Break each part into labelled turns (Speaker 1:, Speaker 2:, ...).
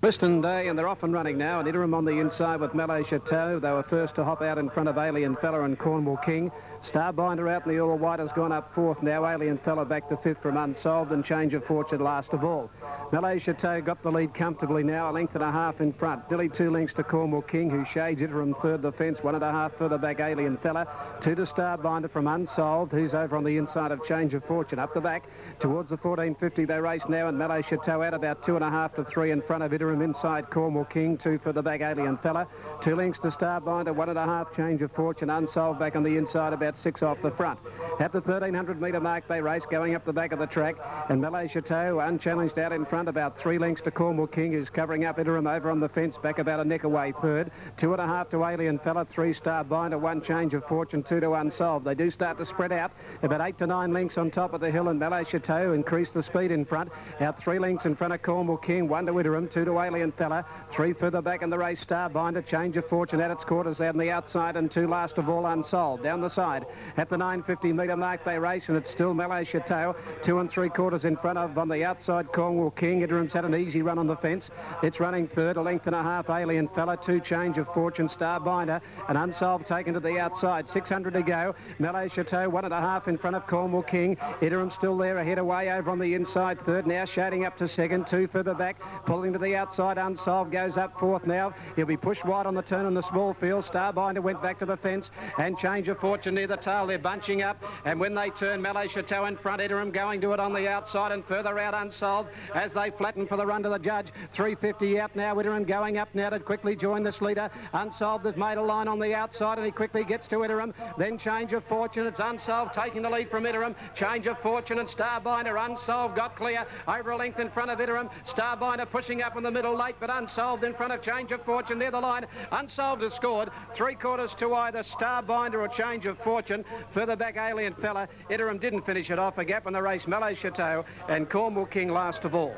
Speaker 1: Liston Day, and they're off and running now, and Interim on the inside with Malay Chateau. They were first to hop out in front of Alien Fella and Cornwall King. Starbinder out in the all white has gone up fourth now. Alien Fella back to fifth from Unsolved, and Change of Fortune last of all. Malay Chateau got the lead comfortably now, a length and a half in front. Nearly 2 lengths to Cornwall King, who shades Interim third the fence, 1.5 further back Alien Fella. 2 to Starbinder from Unsolved, who's over on the inside of Change of Fortune. Up the back towards the 14.50 they race now, and Malay Chateau out about 2.5 to 3 in front of Interim inside Cornwall King. 2 for the back Alien Fella. 2 lengths to Starbinder, 1.5 Change of Fortune. Unsolved back on the inside, about 6 off the front. At the 1,300 metre mark they race, going up the back of the track, and Malay Chateau unchallenged out in front, about 3 lengths to Cornwall King, who's covering up Interim over on the fence, back about a neck away third. 2.5 to Alien Fella, 3 Starbinder, 1 Change of Fortune, 2 to Unsolved. They do start to spread out, about 8 to 9 lengths on top of the hill, and Malay Chateau increased the speed in front, out 3 lengths in front of Cornwall King, 1 to Interim, 2 to Alien Fella, 3 further back in the race Starbinder, Change of Fortune at its quarters out on the outside, and 2 last of all Unsolved. Down the side at the 950 metre mark they race, and it's still Malay Chateau, 2 3/4 in front of on the outside Cornwall King. Interim's had an easy run on the fence. It's running third, a length and a half Alien Fella, 2 Change of Fortune, Starbinder, and Unsolved taken to the outside. 600 to go. Malay Chateau 1.5 in front of Cornwall King. Interim still there, ahead away over on the inside third, now shading up to second. 2 further back, pulling to the outside. Unsolved goes up fourth now. He'll be pushed wide on the turn in the small field. Starbinder went back to the fence, and Change of Fortune near the tail. They're bunching up, and when they turn, Malay Chateau in front. Interim going to it on the outside, and further out Unsolved as they flatten for the run to the judge. 350 out now. Interim going up now to quickly join this leader. Unsolved has made a line on the outside, and he quickly gets to Interim. Then Change of Fortune. It's Unsolved taking the lead from Interim. Change of Fortune and Starbinder. Unsolved got clear over a length in front of Interim. Starbinder pushing up in the middle late, but Unsolved in front of Change of Fortune near the line. Unsolved has scored 3/4 to either Starbinder or Change of Fortune. Further back Alien Fella. Interim didn't finish it off. A gap in the race, Malay Chateau and Cornwall King last of all.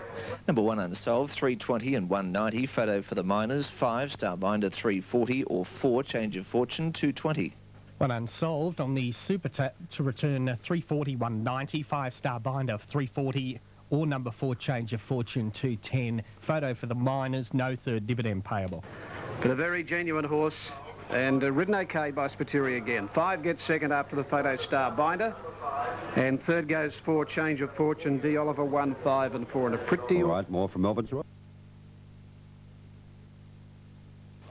Speaker 2: Number 1 Unsolved, 320 and 190. Photo for the Miners, 5 Starbinder, 340, or 4 Change of Fortune, 220.
Speaker 3: 1 Unsolved on the Super Tap to return 340, 190. 5 Starbinder, 340, or number 4 Change of Fortune, 210. Photo for the Miners, no third dividend payable.
Speaker 1: But a very genuine horse, and ridden okay by Spiteri again. 5 gets second after the photo Starbinder, and third goes 4 Change of Fortune. D. Oliver 1, 5 and 4, and a pretty...
Speaker 4: All right, more from Melbourne.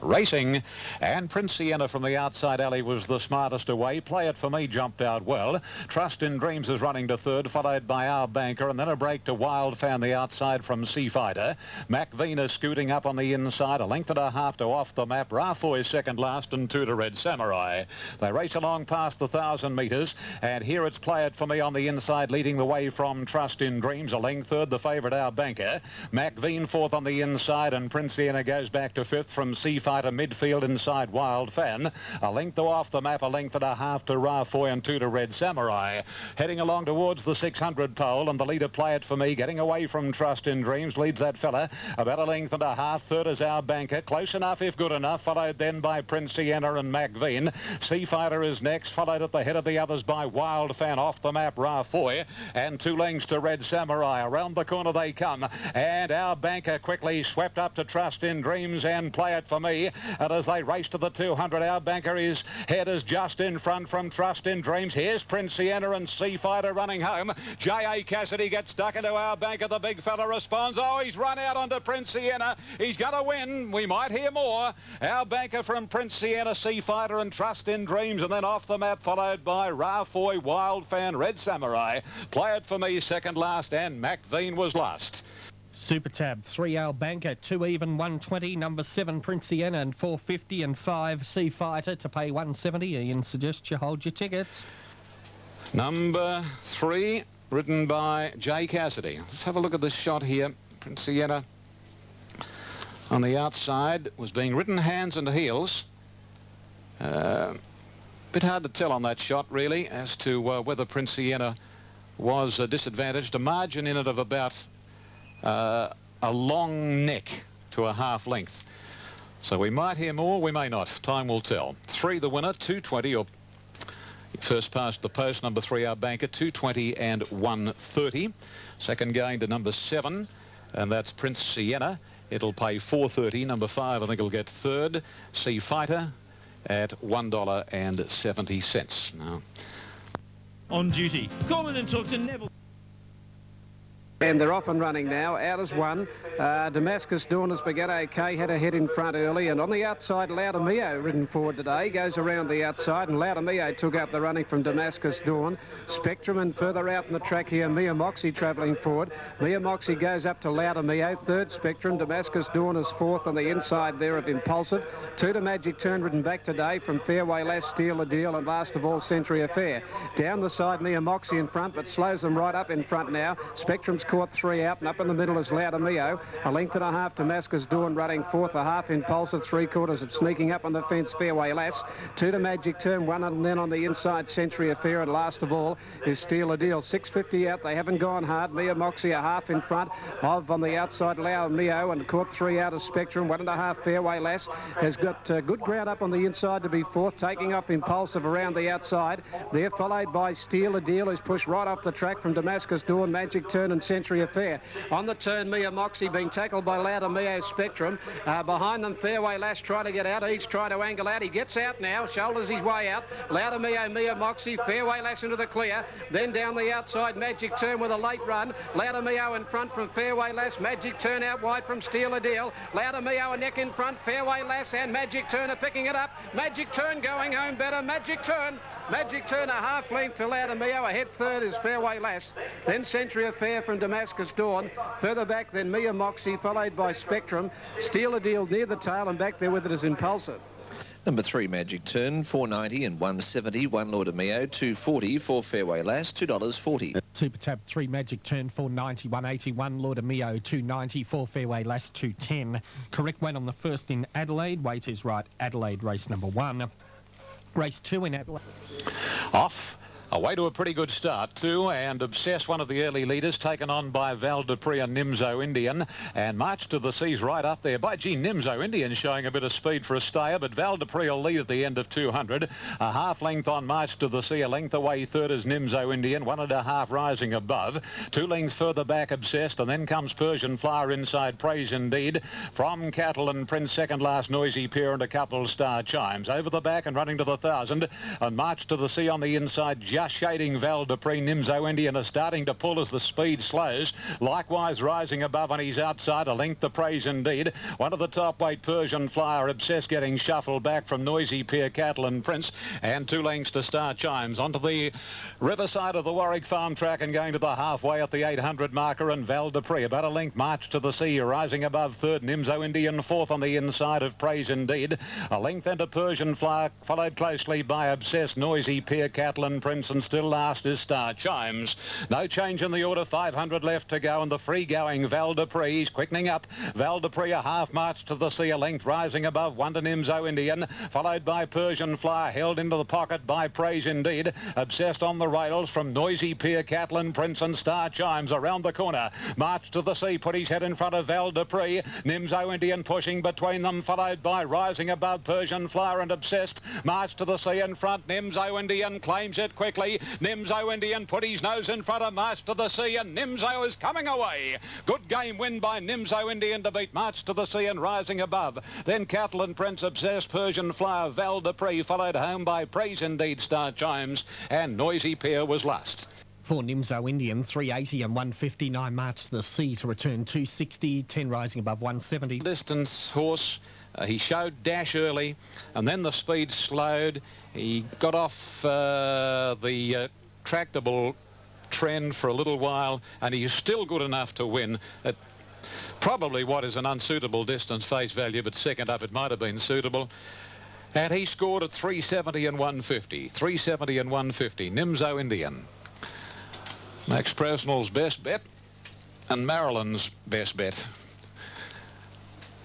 Speaker 5: Racing, and Prince Sienna from the outside alley was the smartest away. Play It For Me jumped out well. Trust in Dreams is running to third, followed by Our Banker, and then a break to Wild Fan the outside from Sea Fighter. Mac Venus scooting up on the inside, a length and a half to Off the Map. Rafoy second last, and 2 to Red Samurai. They race along past the 1,000 metres, and here it's Play It For Me on the inside, leading the way from Trust in Dreams. A length third, the favourite Our Banker. Mac Veen fourth on the inside, and Prince Sienna goes back to fifth from Sea Fighter. Midfield inside Wild Fan. A length to Off the Map, a length and a half to Rafoy, and 2 to Red Samurai. Heading along towards the 600 pole, and the leader Play It For Me getting away from Trust in Dreams, leads that fella about a length and a half. Third is Our Banker, close enough if good enough, followed then by Prince Sienna and Mac Veen. Sea Fighter is next, followed at the head of the others by Wild Fan. Off the Map Rafoy, and 2 lengths to Red Samurai. Around the corner they come, and Our Banker quickly swept up to Trust in Dreams and Play It For Me. And as they race to the 200, Our Banker is head is just in front from Trust in Dreams. Here's Prince Sienna and Sea Fighter running home. J.A. Cassidy gets stuck into Our Banker. The big fella responds. Oh, he's run out onto Prince Sienna. He's going to win. We might hear more. Our Banker from Prince Sienna, Sea Fighter and Trust in Dreams. And then Off the Map, followed by Rafoy, Wild Fan, Red Samurai. Play It For Me second last, and Mac Veen was last.
Speaker 3: Super Tab, 3 Our Banker, 2 even, 120. Number 7 Prince Sienna, and 450, and 5 Sea Fighter to pay 170. Ian suggests you hold your tickets.
Speaker 5: Number 3, ridden by J. Cassidy. Let's have a look at this shot here. Prince Sienna on the outside was being ridden hands and heels. Bit hard to tell on that shot, really, as to whether Prince Sienna was disadvantaged. A margin in it of about a long neck to a half length. So we might hear more, we may not. Time will tell. 3 the winner, 220, or first past the post. Number 3 Our Banker, 220 and 130. Second going to number 7, and that's Prince Sienna. It'll pay $4.30. Number 5, I think, will get third. Sea Fighter at $1.70. Now,
Speaker 4: on duty. Call in and talk to Neville.
Speaker 1: And they're off and running now. Out as one. Damascus Dawn has begun okay, had a head in front early, and on the outside, Laudamio ridden forward today, goes around the outside, and Laudamio took up the running from Damascus Dawn. Spectrum, and further out in the track here, Mia Moxie travelling forward. Mia Moxie goes up to Laudamio, third Spectrum. Damascus Dawn is fourth on the inside there of Impulsive. 2 to Magic Turn ridden back today from Fairway Lass, Steal a Deal, and last of all, Century Affair. Down the side, Mia Moxie in front, but slows them right up in front now. Spectrum's caught 3 out, and up in the middle is Laudamio. A length and a half, Damascus Dawn running fourth, a half Impulsive, 3/4 of sneaking up on the fence, Fairway Lass. 2 to Magic Turn, 1, and then on the inside, Century Affair, and last of all is Steal a Deal. 6.50 out, they haven't gone hard. Mia Moxie a half in front of, on the outside, Laudamio, and caught 3 out of Spectrum. 1.5, Fairway Lass has got good ground up on the inside to be fourth, taking off Impulsive around the outside. They're followed by Steal a Deal, who's pushed right off the track from Damascus Dawn, Magic Turn, and Century Affair. On the turn, Mia Moxie being tackled by Laudamio Spectrum. Behind them, Fairway Lass trying to get out. Each trying to angle out. He gets out now, shoulders his way out. Laudamio, Mia Moxie, Fairway Lass into the clear. Then down the outside, Magic Turn with a late run. Laudamio in front from Fairway Lass. Magic Turn out wide from Steal a Deal. Laudamio a neck in front. Fairway Lass and Magic Turn are picking it up. Magic Turn going home better. Magic Turn a half length to Laudamio. Ahead third is Fairway Lass. Then Century Affair from Damascus Dawn. Further back then Mia Moxie, followed by Spectrum. Steal a Deal near the tail, and back there with it is Impulsive.
Speaker 2: Number 3, Magic Turn, $4.90 and $1.70. 1 Laudamio, $2.40 for Fairway Lass, $2.40.
Speaker 3: Super Tab 3 Magic Turn, $4.90, $1.80. 1 Laudamio, $2.90. 4 Fairway Lass, $2.10. Correct weight on the first in Adelaide. Weight is right. Adelaide race number 1. Race 2 in Adelaide.
Speaker 5: Off. Away to a pretty good start too, and Obsess, one of the early leaders, taken on by Val Dupree and Nimzo Indian, and March to the Seas right up there. By gee, Nimzo Indian showing a bit of speed for a stayer, but Val Dupree will lead at the end of 200. A half length on March to the Sea, a length away third is Nimzo Indian, 1.5 rising above. 2 lengths further back Obsessed, and then comes Persian Flower inside Praise Indeed. From Cattle and Prince, second last Noisy Pier, and a couple Star Chimes. Over the back and running to the 1,000, and March to the Sea on the inside, just shading Val Dupree. Nimzo Indian are starting to pull as the speed slows. Likewise rising above on his outside, a length to Praise Indeed. One of the top weight, Persian Flower. Obsessed getting shuffled back from Noisy Pier, Cattle and Prince, and 2 lengths to Star Chimes. Onto the riverside of the Warwick Farm track and going to the halfway at the 800 marker, and Val Dupree about a length March to the Sea, rising above third. Nimzo Indian fourth on the inside of Praise Indeed. A length into Persian Flower, followed closely by Obsessed, Noisy Pier, Cattle and Prince, and still last is Star Chimes. No change in the order, 500 left to go, and the free-going Val Dupree, he's quickening up. Val Dupree a half March to the Sea, a length rising above 1 to Nimzo Indian, followed by Persian Flower, held into the pocket by Praise Indeed. Obsessed on the rails from Noisy Pier, Cattle and Prince, and Star Chimes around the corner. March to the Sea put his head in front of Val Dupree. Nimzo Indian pushing between them, followed by rising above Persian Flower and Obsessed. March to the Sea in front. Nimzo Indian claims it quickly. Nimzo Indian put his nose in front of March to the Sea, and Nimzo is coming away. Good game win by Nimzo Indian to beat March to the Sea and rising above. Then Cattle and Prince, Obsessed, Persian Flower, Val Dupree, followed home by Praise Indeed, Star Chimes, and Noisy Pier was last.
Speaker 3: For Nimzo Indian, 380 and 159 March to the Sea to return 260, 10 rising above 170.
Speaker 5: Distance horse. He showed dash early, and then the speed slowed. He got off the tractable trend for a little while, and he's still good enough to win at probably what is an unsuitable distance face value, but second up it might have been suitable. And he scored at 370 and 150. 370 and 150. Nimzo Indian. Max Presnell's best bet and Marilyn's best bet.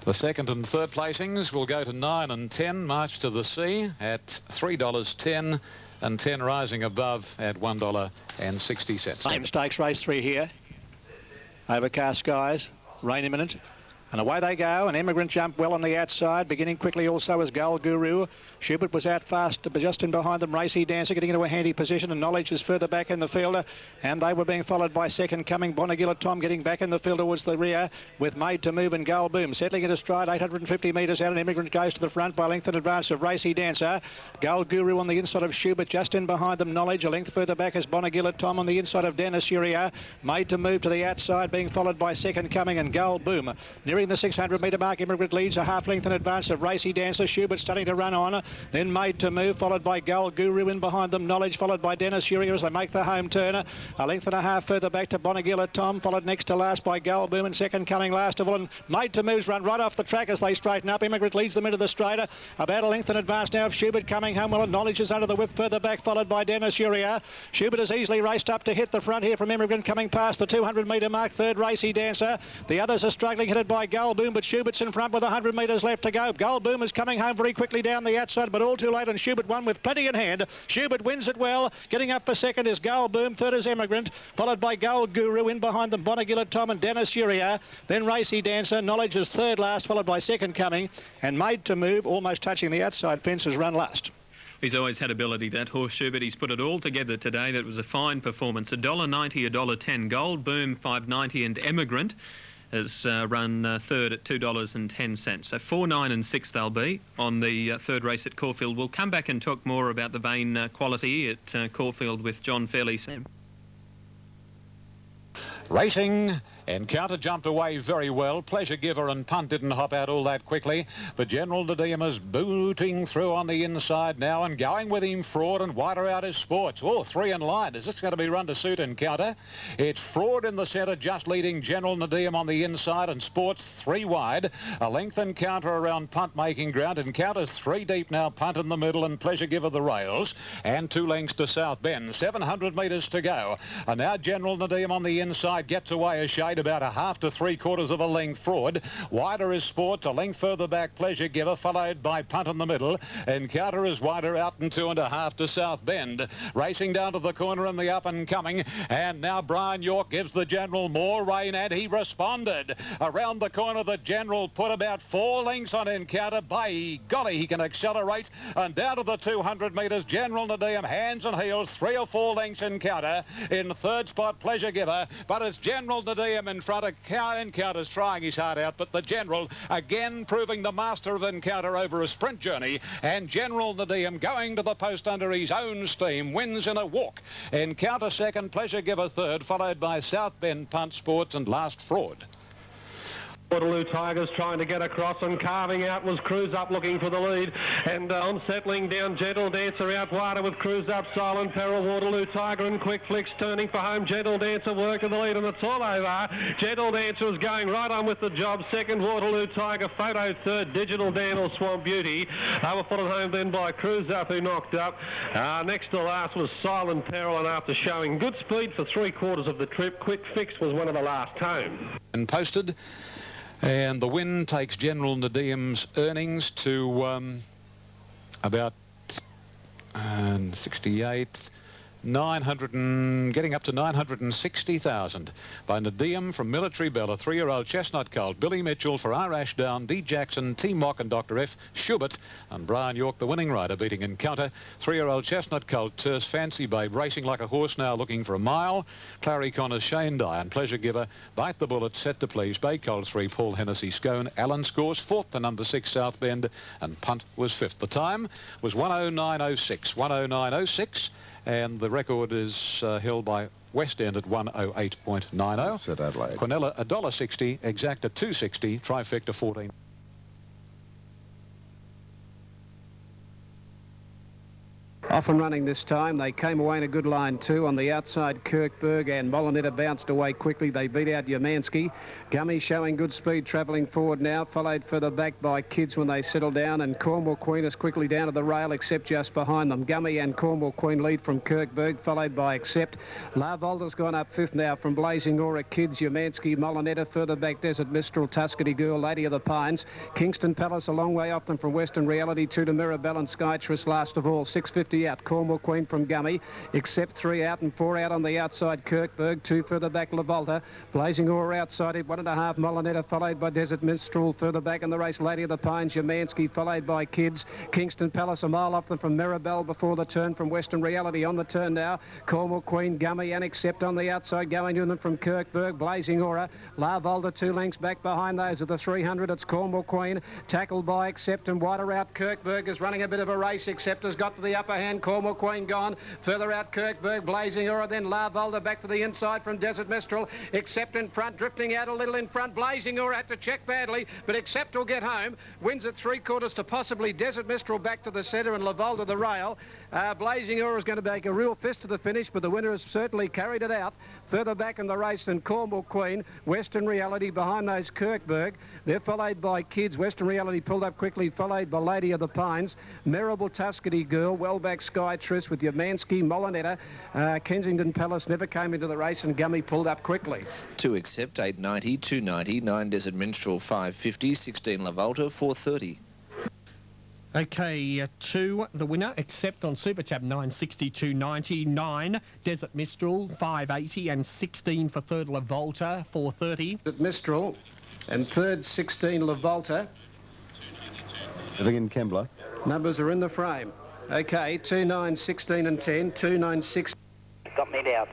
Speaker 5: The second and third placings will go to 9 and 10 March to the Sea at $3.10 and 10 rising above at $1.60.
Speaker 6: Same stakes race 3 here. Overcast skies, rain imminent. And away they go, and Emigrant jumped well on the outside, beginning quickly also as Gold Guru. Schubert was out fast, but just in behind them, Racy Dancer getting into a handy position, and Knowledge is further back in the field, and they were being followed by second coming Bonagilla Tom getting back in the field towards the rear with Made to Move and Gold Boom. Settling into stride, 850 metres out, and Emigrant goes to the front by length in advance of Racy Dancer. Gold Guru on the inside of Schubert, just in behind them, Knowledge. A length further back is Bonagilla Tom on the inside of Dennis Uria. Made to Move to the outside, being followed by second coming and Gold Boom. Nearing the 600 metre mark, Emigrant leads a half length in advance of Racy Dancer. Schubert starting to run on, then Made to Move, followed by Gold Guru in behind them. Knowledge followed by Dennis Uria as they make the home turn. A length and a half further back to Bonagilla Tom, followed next to last by Gold Boom, and second coming last of all. And Made to Move's run right off the track as they straighten up. Emigrant leads them into the straighter. About a length in advance now of Schubert coming home well, and Knowledge is under the whip further back, followed by Dennis Uria. Schubert has easily raced up to hit the front here from Emigrant coming past the 200 metre mark. Third, Racy Dancer. The others are struggling, headed by Gold Boom, but Schubert's in front with 100 metres left to go. Gold Boom is coming home very quickly down the outside, but all too late, and Schubert won with plenty in hand. Schubert wins it well. Getting up for second is Gold Boom. Third is Emigrant, followed by Gold Guru. In behind them, Bonagilla Tom and Dennis Uria. Then Racy Dancer. Knowledge is third last, followed by second coming. And Made to Move, almost touching the outside fence, has run last.
Speaker 7: He's always had ability, that horse Schubert. He's put it all together today. That was a fine performance. $1.90, $1.10. Gold Boom, $5.90, and Emigrant has run third at $2.10. So 4, 9 and 6 they'll be on the third race at Caulfield. We'll come back and talk more about the Vane quality at Caulfield with John Fairley soon.
Speaker 5: Racing, Encounter jumped away very well. Pleasure Giver and Punt didn't hop out all that quickly, but General Nadim is booting through on the inside now and going with him Fraud, and wider out is Sports. Oh, 3 in line. Is this going to be run to suit Encounter? It's Fraud in the centre, just leading General Nadim on the inside, and Sports 3 wide. A length Encounter around Punt making ground. Encounter's 3 deep now, Punt in the middle and Pleasure Giver the rails, and 2 lengths to South Bend. 700 metres to go, and now General Nadim on the inside gets away a shade, about a half to 3/4 of a length. Fraud wider is Sports, a length further back Pleasure Giver, followed by Punt in the middle. Encounter is wider out and 2.5 to South Bend. Racing down to the corner in the up and coming, and now Brian York gives the General more rain, and he responded. Around the corner the General put about 4 lengths on Encounter. By golly, he can accelerate, and down to the 200 metres General Nadim, hands and heels, 3 or 4 lengths Encounter. In third spot Pleasure Giver, but it's General Nadim in front of Encounter's trying his heart out, but the General again proving the master of Encounter over a sprint journey, and General Nadim going to the post under his own steam, wins in a walk. Encounter second, Pleasure Giver third, followed by South Bend, Punt, Sports, and last Fraud.
Speaker 8: Waterloo Tigers trying to get across, and carving out was Cruise Up looking for the lead, and on settling down Gentle Dancer out wider with Cruise Up, Silent Peril, Waterloo Tiger and Quick Flicks turning for home. Gentle Dancer worked to the lead, and it's all over. Gentle Dancer was going right on with the job. Second Waterloo Tiger, Photo third, Digital Dan or Swamp Beauty. They were followed home then by Cruise Up, who knocked up. Next to last was Silent Peril, and after showing good speed for 3/4 of the trip, Quick Fix was one of the last home.
Speaker 5: And posted. And the win takes General Nadim's earnings to about 68, 900 and getting up to 960,000 by Nadim from Military Bell, a 3-year-old chestnut colt. Billy Mitchell for R. Ashdown, D. Jackson, T. Mock and Dr. F. Schubert, and Brian York, the winning rider, beating Encounter. 3-year-old chestnut colt Terse Fancy Babe racing like a horse now, looking for a mile. Clary Connors, Shane Dye and Pleasure Giver, Bite the Bullet, Set to Please, Bay Colt 3, Paul Hennessy Scone. Allen Scores 4th to number 6 South Bend, and Punt was 5th. The time was 1:09:06, 1:09:06. And the record is held by West End at 1:08.90.
Speaker 9: At Adelaide.
Speaker 5: Quinella $1.60, Exacta $2.60, Trifecta 14.
Speaker 1: Off and running this time. They came away in a good line too. On the outside, Kirkberg and Molinetta bounced away quickly. They beat out Yamansky. Gummy showing good speed, travelling forward now, followed further back by Kids when they settle down, and Cornwall Queen is quickly down to the rail, except just behind them. Gummy and Cornwall Queen lead from Kirkberg, followed by Accept. La Volta's gone up 5th now from Blazing Aura, Kids, Yamansky, Molinetta, further back Desert Mistral, Tuscany Girl, Lady of the Pines. Kingston Palace a long way off them from Western Reality, 2 to Mirabelle and Skytress last of all. 6:50 3 out. Cornwall Queen from Gummy, except 3 out and 4 out on the outside. Kirkberg, 2 further back. La Volta, Blazing Aura outside it. 1.5 Molinetta, followed by Desert Minstrel. Further back in the race, Lady of the Pines, Yamansky, followed by Kids. Kingston Palace a mile off them from Mirabelle before the turn from Western Reality. On the turn now, Cornwall Queen, Gummy and Accept on the outside, going to them from Kirkberg. Blazing Aura, La Volta 2 lengths back behind those of the 300. It's Cornwall Queen, tackled by Accept and wider out. Kirkberg is running a bit of a race. Accept has got to the upper hand. Cornwall Queen gone. Further out Kirkberg, Blazing Aura, then La Volta back to the inside from Desert Mistral. Accept in front, drifting out a little in front. Blazing Aura had to check badly, but Accept will get home. Wins at 3/4 to possibly Desert Mistral back to the centre and La Volta the rail. Blazing Aura is going to make a real fist to the finish, but the winner has certainly carried it out. Further back in the race than Cornwall Queen, Western Reality behind those Kirkberg. They're followed by Kids. Western Reality pulled up quickly, followed by Lady of the Pines. Merrible Tuscany Girl, well back Sky Tris with Yamansky, Molinetta. Kensington Palace never came into the race and Gummy pulled up quickly.
Speaker 2: 2 Accept, 8.90, 2.90, 9 Desert Minstrel, 5.50, 16 La Volta, 4.30.
Speaker 3: Okay, 2, the winner, Accept on Super Tab, 9.62.90, 9 Desert Mistral, 5.80, and 16 for third La Volta, 4.30.
Speaker 1: Desert Mistral and third 16 La Volta.
Speaker 9: Living in Kembla.
Speaker 1: Numbers are in the frame. Okay, 2, 9, 16 and 10, 2, 9, 6.
Speaker 10: Got me down.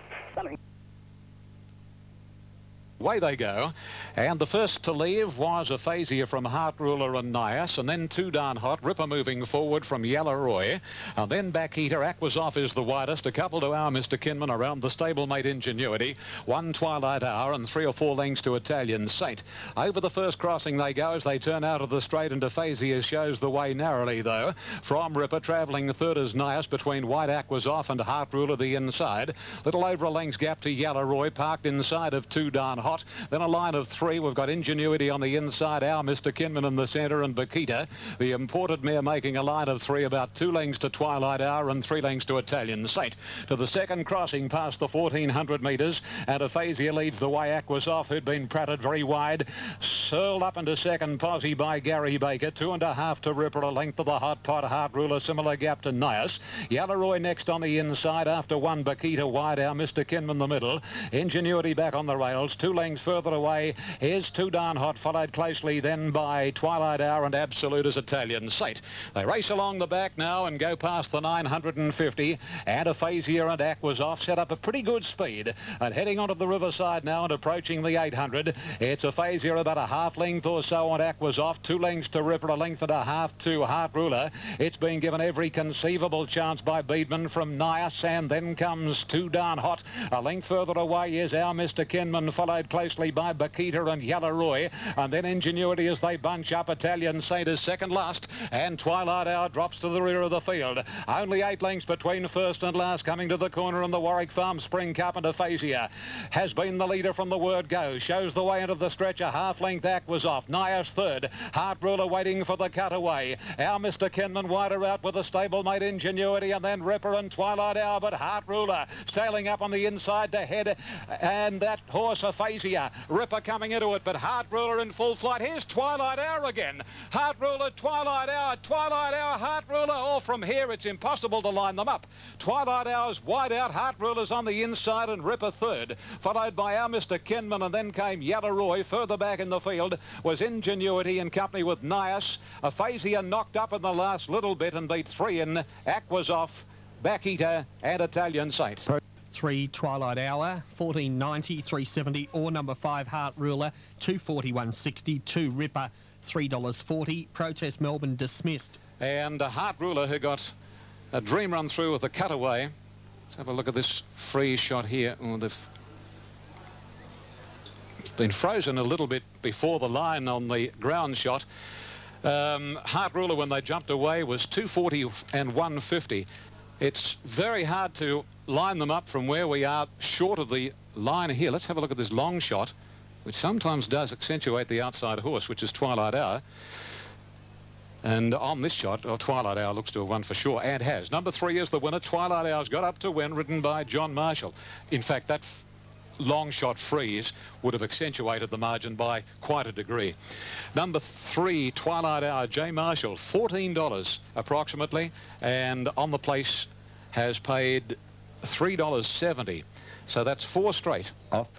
Speaker 5: Away they go, and the first to leave was Aphasia from Heart Ruler and Nias, and then 2 Darn Hot, Ripper moving forward from Yalaroy, and then Back Eater. Aquasoff is the widest, a couple to Our Mr. Kinman around the stablemate Ingenuity, 1 Twilight Hour and 3 or 4 lengths to Italian Saint. Over the first crossing they go as they turn out of the straight, and Aphasia shows the way narrowly though. From Ripper, travelling third as Nias between White Aquasoff and Heart Ruler the inside. Little over a length's gap to Yalaroy, parked inside of 2 Darn Hot. Then a line of 3. We've got Ingenuity on the inside, Our Mr. Kinman in the centre, and Bakita, the imported mare, making a line of 3, about 2 lengths to Twilight Hour and 3 lengths to Italian Saint. To the second crossing past the 1,400 metres, and Aphasia leads the way. Aquasoff, who'd been pratted very wide, surled up into second, Posse by Gary Baker, 2.5 to Ripper, a length of the Hot Pot. Heart Ruler, similar gap to Nias. Yalaroy next on the inside, after 1 Bakita wide, Our Mr. Kinman the middle. Ingenuity back on the rails, 2 lengths further away is 2 Darn Hot, followed closely then by Twilight Hour and Absolute as Italian Saint. They race along the back now and go past the 950, and Aphasia and Aquasoff set up a pretty good speed and heading onto the riverside now and approaching the 800. It's Aphasia about a half length or so on Aquasoff, 2 lengths to Ripper, a length and a half to Heart Ruler. It's been given every conceivable chance by Beedman from Nias, and then comes 2 Darn Hot. A length further away is Our Mr. Kinman, followed closely by Bakita and Yalaroy, and then Ingenuity as they bunch up. Italian Saint is second last, and Twilight Hour drops to the rear of the field. Only 8 lengths between first and last, coming to the corner, and the Warwick Farm Spring Cup, and Aphasia has been the leader from the word go. Shows the way into the stretch, a half length Aquasoff. Nias third, Heart Ruler waiting for the cutaway. Our Mr. Kinman wider out with the stablemate Ingenuity, and then Ripper and Twilight Hour, but Heart Ruler sailing up on the inside to head, and that horse Aphasia. Ripper coming into it, but Heart Ruler in full flight. Here's Twilight Hour again. Heart Ruler, Twilight Hour, Heart Ruler. All from here, it's impossible to line them up. Twilight Hour's wide out, Heart Ruler's on the inside, and Ripper third, followed by Our Mr. Kinman, and then came Yalaroy. Further back in the field was Ingenuity in company with Nias. Aphasia knocked up in the last little bit and beat 3 in Aquasoff, Back Eater, and Italian Saint.
Speaker 3: 3 Twilight Hour, 14.90, 3.70, or number 5 Heart Ruler, 241.60, 2 Ripper, $3.40. Protest Melbourne dismissed.
Speaker 5: And Heart Ruler, who got a dream run through with a cutaway. Let's have a look at this free shot here. Oh, it's been frozen a little bit before the line on the ground shot. Heart Ruler, when they jumped away, was 240 and 150. It's very hard to line them up from where we are short of the line here. Let's have a look at this long shot, which sometimes does accentuate the outside horse, which is Twilight Hour. And on this shot, Twilight Hour looks to have won for sure, and has. Number 3 is the winner. Twilight Hour's got up to win, ridden by John Marshall. In fact, that long shot freeze would have accentuated the margin by quite a degree. Number 3, Twilight Hour, J. Marshall, $14 approximately, and on the place has paid $3.70. So that's 4 straight.
Speaker 9: Off.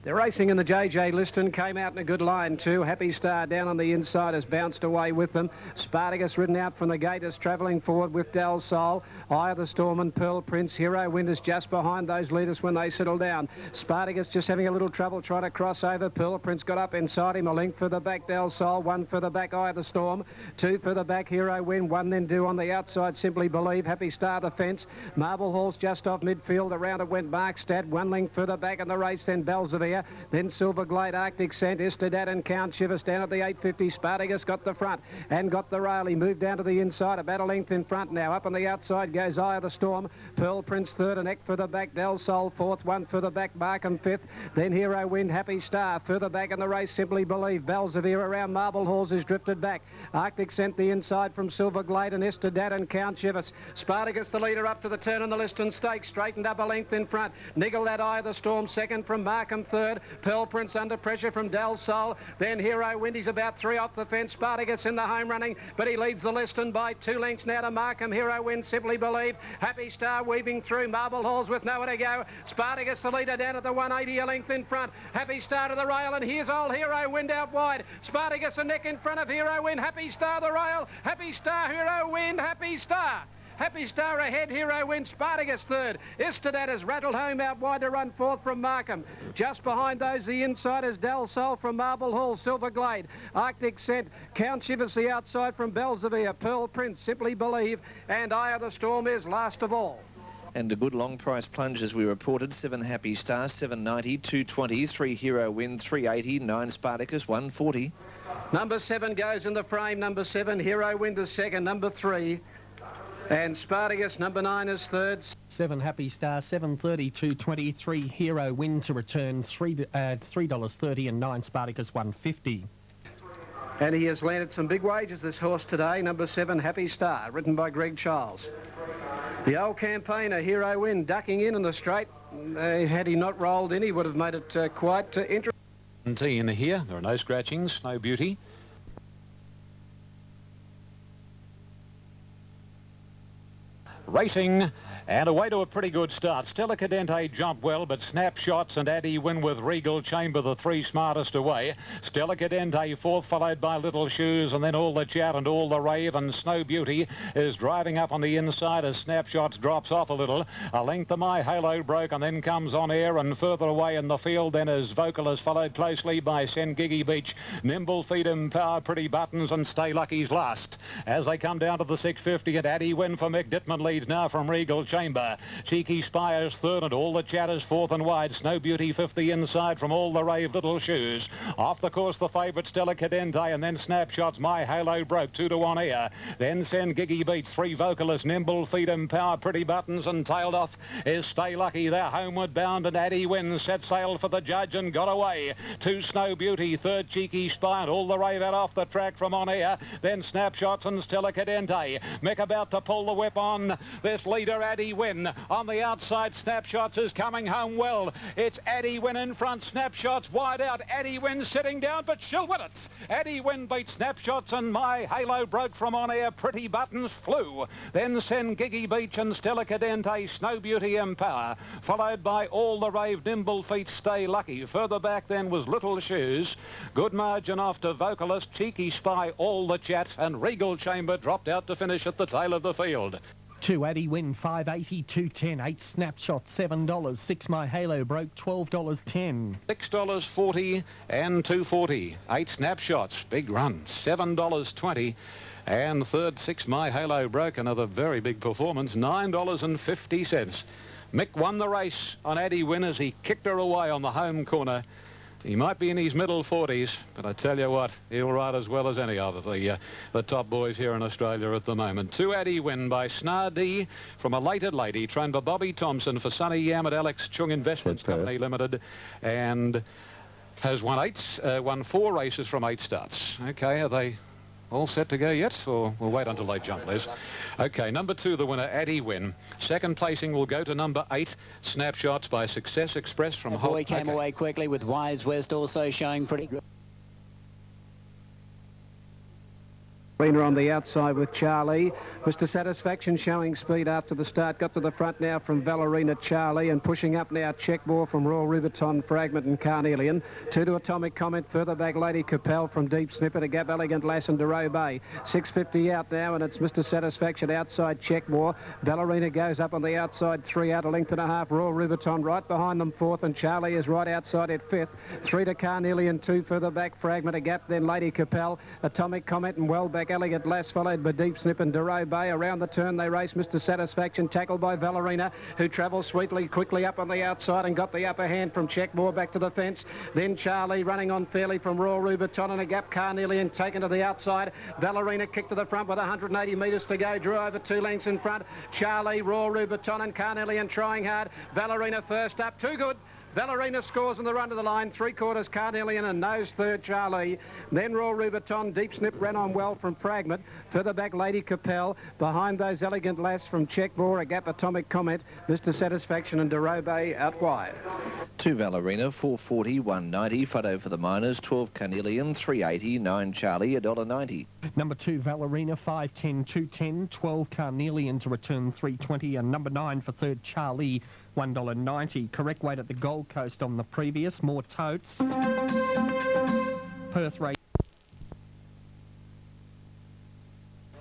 Speaker 1: They're racing in the JJ Liston, came out in a good line too. Happy Star down on the inside has bounced away with them. Spartacus ridden out from the gate is travelling forward with Del Sol. Eye of the Storm and Pearl Prince. Hero Wind is just behind those leaders when they settle down. Spartacus just having a little trouble trying to cross over. Pearl Prince got up inside him. A length for the back Del Sol, 1 for the back Eye of the Storm, 2 for the back Hero Wind, 1 then do on the outside Simply Believe. Happy Star the fence. Marble Hall's just off midfield. Around it went Markstad, 1 length for the back in the race, then Belzevere. Then Silver Glade, Arctic Scent, Istedad and Count Shivers down at the 850. Spartacus got the front and got the rail. He moved down to the inside, about a length in front now. Up on the outside goes Eye of the Storm. Pearl Prince third, an Eck for the back. Del Sol fourth, 1 for the back. Markham fifth. Then Hero Wind, Happy Star. Further back in the race, Simply Believe. Belzevere around Marble Halls is drifted back. Arctic Scent the inside from Silver Glade and Istedad and Count Shivers. Spartacus the leader up to the turn on the Liston Stakes. Straightened up a length in front. Niggle that Eye of the Storm second from Markham third. Pearl Prince under pressure from Del Sol. Then Hero Wind, he's about 3 off the fence. Spartacus in the home running, but he leads the Liston by 2 lengths now to Markham. Hero Wind, Simply Believe. Happy Star weaving through Marble Halls with nowhere to go. Spartacus the leader down at the 180, a length in front. Happy Star to the rail, and here's old Hero Wind out wide. Spartacus a neck in front of Hero Wind. Happy Star the rail. Happy Star, Hero Wind, Happy Star. Happy Star ahead, Hero Wind, Spartacus third. Istedad has rattled home out wide to run fourth from Markham. Just behind those, the inside is Del Sol from Marble Hall, Silver Glade. Arctic Scent, Count Shivers the outside from Belzevere. Pearl Prince, Simply Believe, and Eye of the Storm is last of all.
Speaker 2: And a good long price plunge as we reported. 7 Happy Star, 790, 220, 3 Hero Wind, 380, 9 Spartacus, 140.
Speaker 1: Number 7 goes in the frame. Number 7, Hero Wind is second. Number 3. And Spartacus, number 9, is third.
Speaker 3: 7 Happy Star, 730, 223 Hero Wind to return $3.30 and 9 Spartacus 150.
Speaker 1: And he has landed some big wages, this horse today. Number 7 Happy Star, ridden by Greg Charles. The old campaigner, Hero Wind, ducking in the straight. Had he not rolled in, he would have made it quite interesting.
Speaker 5: In here, there are no scratchings, no beauty. Racing and away to a pretty good start. Stella Cadente jumped well, but Snapshots and Addy Win with Regal Chamber, the 3 smartest away. Stella Cadente fourth, followed by Little Shoes, and then All the Chat and All the Rave, and Snow Beauty is driving up on the inside as Snapshots drops off a little. A length to My Halo broke and then comes On Air, and further away in the field then is Vocalist, followed closely by Sen Giggy Beach, Nimble Feet Empower, Pretty Buttons, and Stay Lucky's last. As they come down to the 650, and Addy Win for Mick Dittman leads now from Regal Chamber. Cheeky Spires third, and All the Chatters fourth and wide. Snow Beauty fifth the inside from All the Rave, Little Shoes. Off the course the favourite Stella Cadente, and then Snapshots, My Halo broke 2 to 1 here. Then Sen Giggy Beats, 3 Vocalists, Nimble Feet Empower, Pretty Buttons, and tailed off is Stay Lucky. They're homeward bound, and Addy Win set sail for the judge and got away. 2 Snow Beauty, third Cheeky Spire, and All the Rave out off the track from On Air. Then Snapshots and Stella Cadente. Mick about to pull the whip on this leader, Addy Win. On the outside, Snapshots is coming home well. It's Addy Win in front. Snapshots wide out. Addy Win sitting down, but she'll win it. Addy Win beats Snapshots, and My Halo broke from On Air. Pretty Buttons flew. Then Sen Giggy Beach and Stella Cadente, Snow Beauty Empower, followed by All the Rave, Nimble Feet, Stay Lucky. Further back then was Little Shoes. Good margin off to Vocalist, Cheeky Spy, All the Chat, and Regal Chamber dropped out to finish at the tail of the field.
Speaker 3: 2 Addy Win, 580, 210, 8 Snapshots, $7, 6 My Halo broke $12.10.
Speaker 5: $6.40 and $2.40. 8 Snapshots, big run, $7.20. And third, 6 My Halo broke, another very big performance, $9.50. Mick won the race on Addy Win as he kicked her away on the home corner. He might be in his middle 40s, but I tell you what, he'll ride as well as any of the top boys here in Australia at the moment. 2 Addy Win by Snardee from Elated Lady, trained by Bobby Thompson for Sonny Yam at Alex Chung Investments Company Limited, and has won 4 races from 8 starts. Okay, are they all set to go yet, or we'll wait until they jump, Les? Okay, number 2, the winner, Addy Win. Second placing will go to number 8, Snapshots by Success Express from Holt.
Speaker 10: Boy came away quickly with Wise West also showing pretty good.
Speaker 1: Ballerina on the outside with Charlie. Mr. Satisfaction showing speed after the start. Got to the front now from Ballerina, Charlie, and pushing up now Checkmore from Royal Rubiton, Fragment and Carnelian. 2 to Atomic Comment. Further back Lady Capel from Deep Snippet. A gap Elegant Lass and Dero Bay. 6.50 out now, and it's Mr. Satisfaction outside Checkmore. Ballerina goes up on the outside, 3 out, a length and a half. Royal Rubiton right behind them, 4th, and Charlie is right outside at 5th. 3 to Carnelian, 2 further back Fragment, a gap, then Lady Capel, Atomic Comment and well back Elegant Lass, followed by Deep Snip and Dero Bay. Around the turn they race Mr. Satisfaction, tackled by Ballerina, who travels sweetly quickly up on the outside and got the upper hand from Checkmore back to the fence. Then Charlie running on fairly from Royal Rubiton, and a gap Carnelian taken to the outside. Ballerina kicked to the front with 180 metres to go, drew over 2 lengths in front. Charlie, Royal Rubiton and Carnelian trying hard. Ballerina first up, too good. Ballerina scores on the run to the line, 3/4 Carnelian and nose 3rd Charlie. Then Royal Rubiton, Deep Snip ran on well from Fragment. Further back Lady Capel. Behind those Elegant Lass from Checkmore, a gap Atomic Comment, Mr. Satisfaction and Dero Bay out wide.
Speaker 2: 2 Ballerina, 4.40, 1.90. Photo for the Miners, 12 Carnelian, 3.80, 9 Charlie, $1.90.
Speaker 3: Number 2 Ballerina, 5.10, 2.10, 12 Carnelian to return 3.20, and number 9 for 3rd Charlie, $1.90. Correct weight at the Gold Coast on the previous. More totes. Perth race.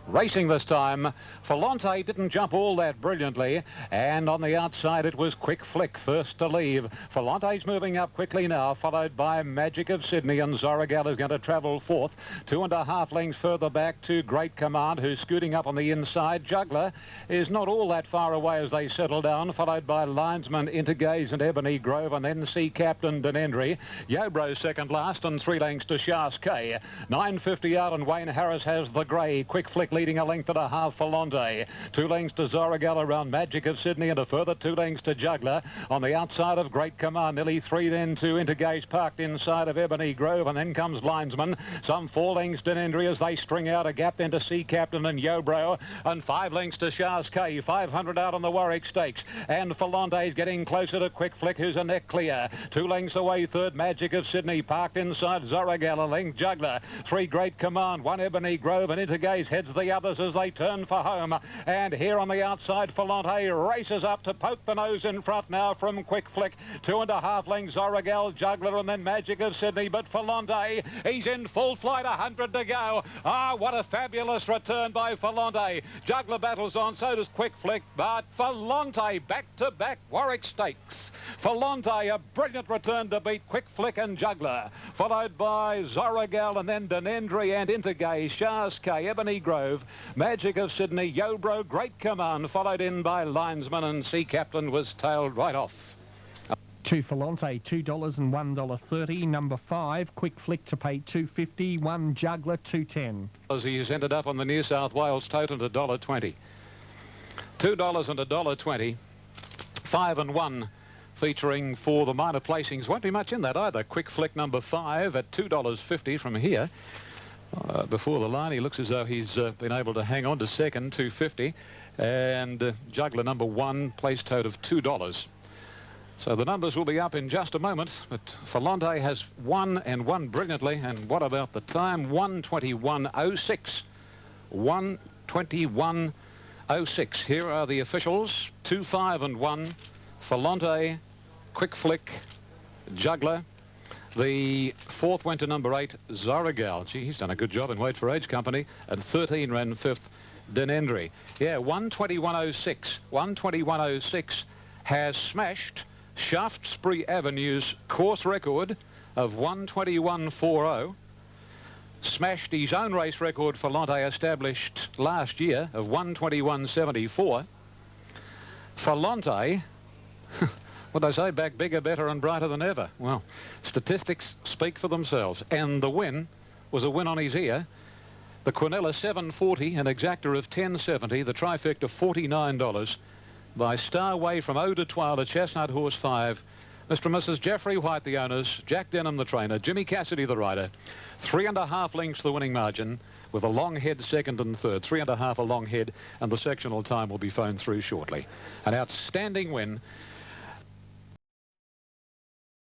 Speaker 5: Racing this time, Falante didn't jump all that brilliantly, and on the outside it was Quick Flick first to leave. Falante's moving up quickly now, followed by Magic of Sydney, and Zoragal is going to travel 4th. 2.5 lengths further back to Great Command, who's scooting up on the inside. Juggler is not all that far away as they settle down, followed by Linesman, Intergaze and Ebony Grove, and then Sea Captain Denendry. Yobro second last, and 3 lengths to Shas K. 9.50 out, and Wayne Harris has the grey. Quick Flick leading a length and a half for Falante. 2 lengths to Zoragal around Magic of Sydney, and a further 2 lengths to Juggler. On the outside of Great Command, nearly 3 then to Intergage, parked inside of Ebony Grove, and then comes Linesman. Some 4 lengths to Denendry as they string out a gap then to Sea Captain and Yobro, and 5 lengths to Shas K. 500 out on the Warwick Stakes, and Falante's getting closer to Quick Flick, who's a neck clear. 2 lengths away, 3rd Magic of Sydney, parked inside Zoragal, a length Juggler. 3 Great Command, 1 Ebony Grove, and Intergaze heads the others as they turn for home. And here on the outside, Falante races up to poke the nose in front now from Quick Flick. 2.5 lengths, Zoragal, Juggler, and then Magic of Sydney. But Falante, he's in full flight, 100 to go. Ah, what a fabulous return by Falante. Juggler battles on, so does Quick Flick, but Falante back-to-back Warwick Stakes. Falante, a brilliant return to beat Quick Flick and Juggler, followed by Zoragal and then Denendry and Intergaze, Shas K, Ebony Grove, Magic of Sydney, Yobro, Great Command, followed in by Linesman, and Sea Captain was tailed right off.
Speaker 3: 2 Falante, $2 and $1.30. Number 5, Quick Flick to pay $2.50. 1 Juggler, $2.10.
Speaker 5: He's ended up on the New South Wales total at $1.20. $2 and $1.20. 5 and 1 featuring for the minor placings. Won't be much in that either. Quick Flick number 5 at $2.50 from here. Before the line, he looks as though he's been able to hang on to second, $2.50, and Juggler number 1, place tote of $2. So the numbers will be up in just a moment, but Falante has won and won brilliantly. And what about the time? 1:21.06. 1:21.06. Here are the officials. 2, 5 and 1. Falante, Quick Flick, Juggler. The 4th went to number 8, Zoragal. Gee, he's done a good job in Wait for Age Company. And 13 ran 5th, Denendry. Yeah, 1:21.06. 1:21.06 has smashed Shaftesbury Avenue's course record of 1:21.40. Smashed his own race record Falante established last year of 1:21.74. Falante... What they say, back bigger, better and brighter than ever. Well, statistics speak for themselves. And the win was a win on his ear. The Quinella 740, an exactor of 1070, the trifecta $49 by Starway from Eau de Toile to Chestnut Horse 5. Mr. and Mrs. Jeffrey White, the owners, Jack Denham, the trainer, Jimmy Cassidy, the rider. 3.5 lengths the winning margin, with a long head second and third. 3.5 a long head, and the sectional time will be phoned through shortly. An outstanding win